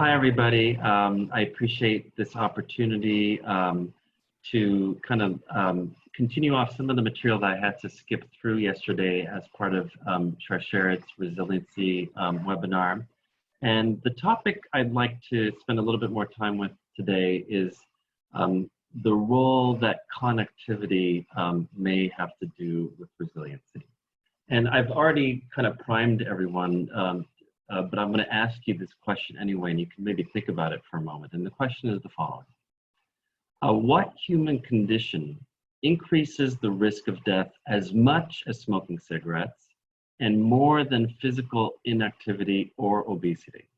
Hi, everybody. I appreciate this opportunity to kind of continue off some of the material that I had to skip through yesterday as part of Sharsharit's Resiliency webinar. And the topic I'd like to spend a little bit more time with today is the role that connectivity may have to do with resiliency. And I've already kind of primed everyone, but I'm going to ask you this question anyway, and you can maybe think about it for a moment. And the question is the following. What human condition increases the risk of death as much as smoking cigarettes and more than physical inactivity or obesity?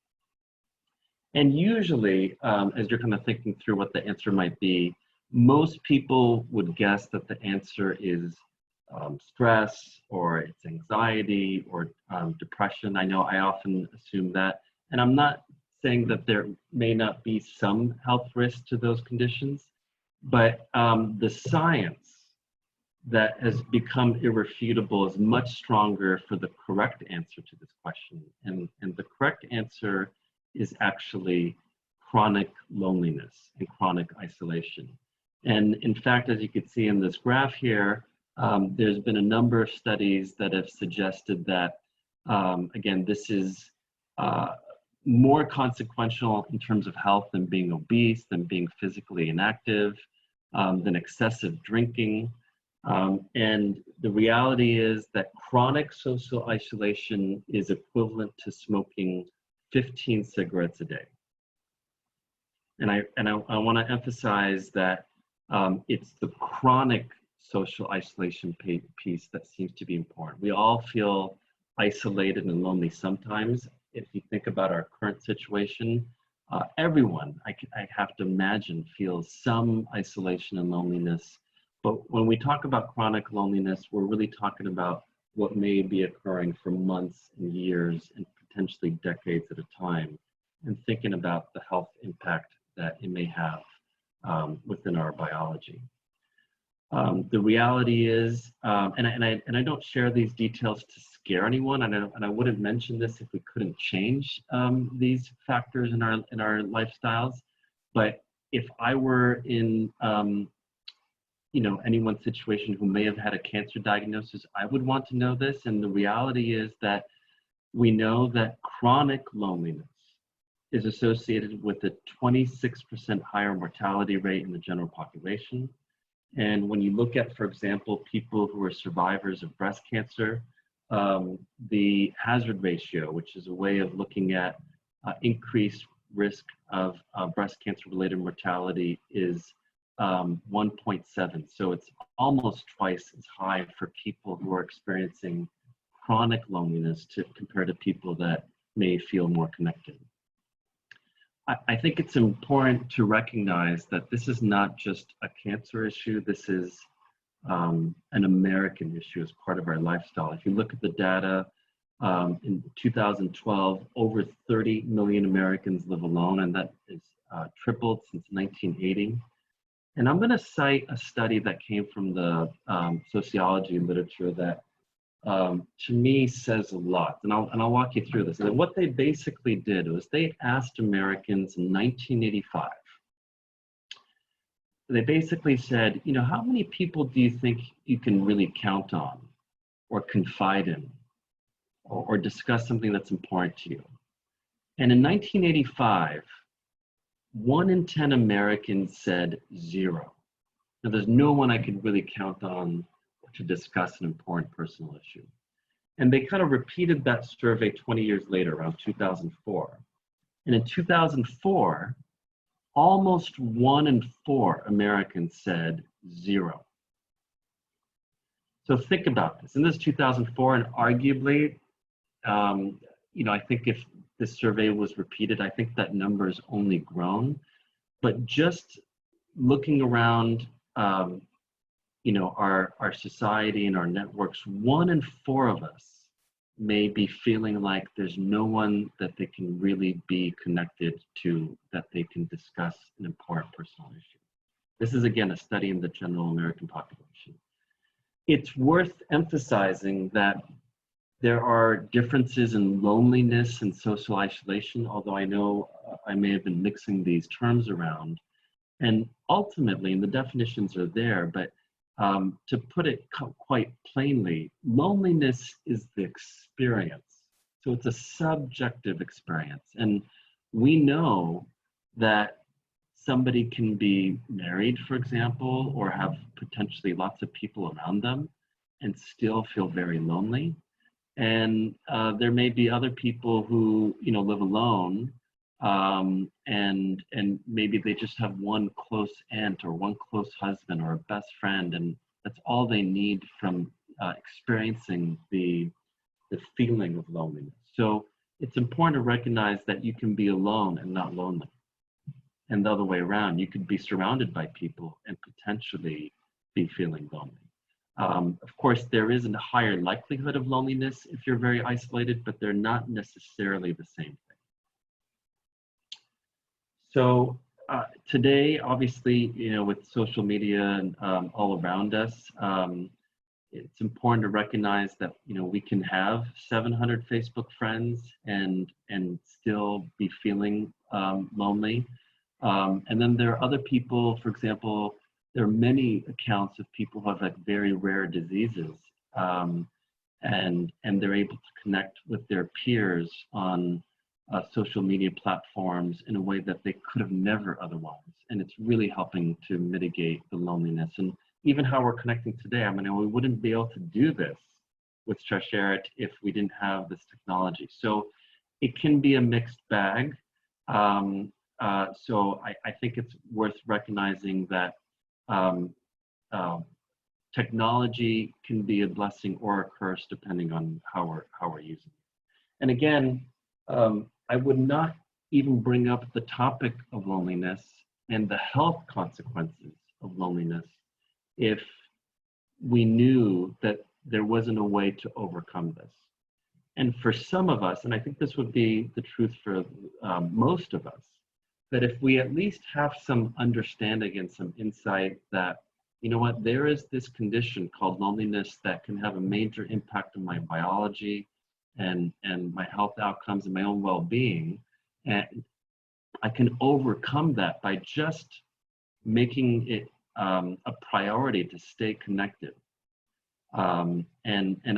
And usually, as you're kind of thinking through what the answer might be, most people would guess that the answer is stress, or it's anxiety, or depression. I know I often assume that, and I'm not saying that there may not be some health risks to those conditions, but the science that has become irrefutable is much stronger for the correct answer to this question. And the correct answer is actually chronic loneliness and chronic isolation. And in fact, as you can see in this graph here, there's been a number of studies that have suggested that, again, this is more consequential in terms of health than being obese, than being physically inactive, than excessive drinking. And the reality is that chronic social isolation is equivalent to smoking 15 cigarettes a day. And I want to emphasize that it's the chronic social isolation piece that seems to be important. We all feel isolated and lonely sometimes. If you think about our current situation, everyone, I have to imagine, feels some isolation and loneliness. But when we talk about chronic loneliness, we're really talking about what may be occurring for months and years and potentially decades at a time, and thinking about the health impact that it may have within our biology. The reality is, and I don't share these details to scare anyone, and I wouldn't mention this if we couldn't change these factors in our lifestyles. But if I were in anyone's situation who may have had a cancer diagnosis, I would want to know this. And the reality is that we know that chronic loneliness is associated with a 26% higher mortality rate in the general population. And when you look at, for example, people who are survivors of breast cancer, the hazard ratio, which is a way of looking at increased risk of breast cancer-related mortality, is 1.7. So it's almost twice as high for people who are experiencing chronic loneliness compared to people that may feel more connected. I think it's important to recognize that this is not just a cancer issue. This is an American issue as part of our lifestyle. If you look at the data, in 2012, over 30 million Americans live alone, and that is tripled since 1980. And I'm going to cite a study that came from the sociology literature that to me says a lot, and I'll walk you through this. And what they basically did was they asked Americans in 1985, they basically said, how many people do you think you can really count on or confide in or discuss something that's important to you? And in 1985, 1 in 10 Americans said 0. Now, there's no one I could really count on to discuss an important personal issue. And they kind of repeated that survey 20 years later, around 2004. And in 2004, almost 1 in 4 Americans said 0. So think about this. And this is 2004, and arguably, I think if this survey was repeated, I think that number has only grown. But just looking around, our society and our networks, 1 in 4 of us may be feeling like there's no one that they can really be connected to, that they can discuss an important personal issue. This is, again, a study in the general American population. It's worth emphasizing that there are differences in loneliness and social isolation, although I know I may have been mixing these terms around. And ultimately, and the definitions are there, but to put it quite plainly, loneliness is the experience. So it's a subjective experience. And we know that somebody can be married, for example, or have potentially lots of people around them and still feel very lonely. And there may be other people who, you know, live alone, and maybe they just have one close aunt or one close husband or a best friend, and that's all they need from experiencing the feeling of loneliness. So it's important to recognize that you can be alone and not lonely, and the other way around. You could be surrounded by people and potentially be feeling lonely. Of course, there is a higher likelihood of loneliness if you're very isolated, but they're not necessarily the same thing. So today, obviously, you know, with social media and all around us, it's important to recognize that, you know, we can have 700 Facebook friends and still be feeling lonely. And then there are other people, for example, there are many accounts of people who have like very rare diseases, and they're able to connect with their peers on social media platforms in a way that they could have never otherwise. And it's really helping to mitigate the loneliness. And even how we're connecting today, I mean, we wouldn't be able to do this with Trashare if we didn't have this technology. So it can be a mixed bag. So I think it's worth recognizing that technology can be a blessing or a curse depending on how we're using it. And again, I would not even bring up the topic of loneliness and the health consequences of loneliness if we knew that there wasn't a way to overcome this. And for some of us, and I think this would be the truth for most of us, that if we at least have some understanding and some insight that, you know what, there is this condition called loneliness that can have a major impact on my biology and my health outcomes and my own well-being, and I can overcome that by just making it a priority to stay connected. And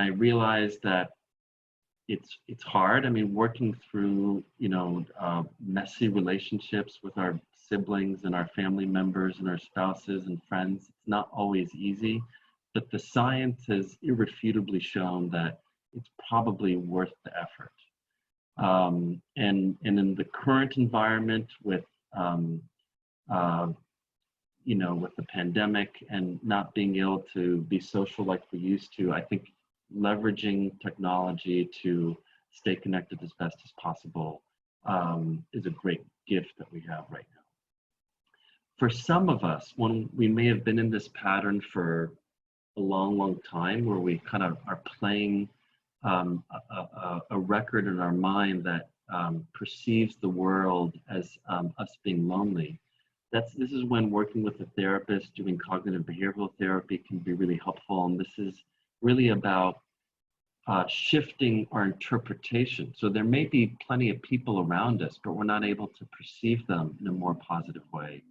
I realize that it's hard. I mean, working through, you know, messy relationships with our siblings and our family members and our spouses and friends, it's not always easy, but the science has irrefutably shown that it's probably worth the effort. And in the current environment with, you know, with the pandemic and not being able to be social like we used to, I think leveraging technology to stay connected as best as possible is a great gift that we have right now. For some of us, when we may have been in this pattern for a long time, where we kind of are playing a record in our mind that perceives the world as us being lonely, this is when working with a therapist, doing cognitive behavioral therapy can be really helpful. And this is really about shifting our interpretation. So there may be plenty of people around us, but we're not able to perceive them in a more positive way.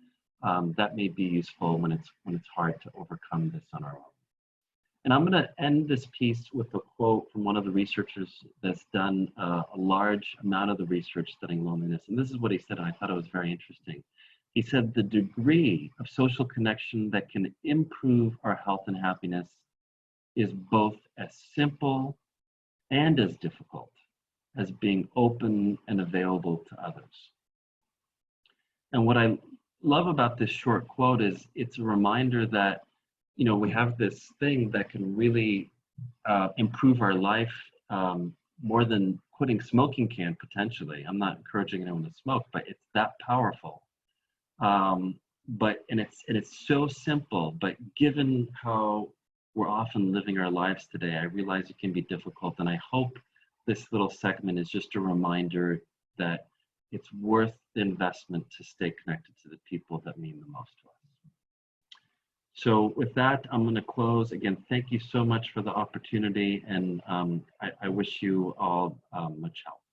That may be useful when it's hard to overcome this on our own. And I'm going to end this piece with a quote from one of the researchers that's done a large amount of the research studying loneliness. And this is what he said, and I thought it was very interesting. He said, "The degree of social connection that can improve our health and happiness is both as simple and as difficult as being open and available to others." And what I love about this short quote is it's a reminder that, you know, we have this thing that can really improve our life more than quitting smoking can potentially. I'm not encouraging anyone to smoke, but it's that powerful. And it's so simple, but given how we're often living our lives today, I realize it can be difficult. And I hope this little segment is just a reminder that it's worth the investment to stay connected to the people that mean the most to us. So with that, I'm going to close. Again, thank you so much for the opportunity, and I wish you all much health.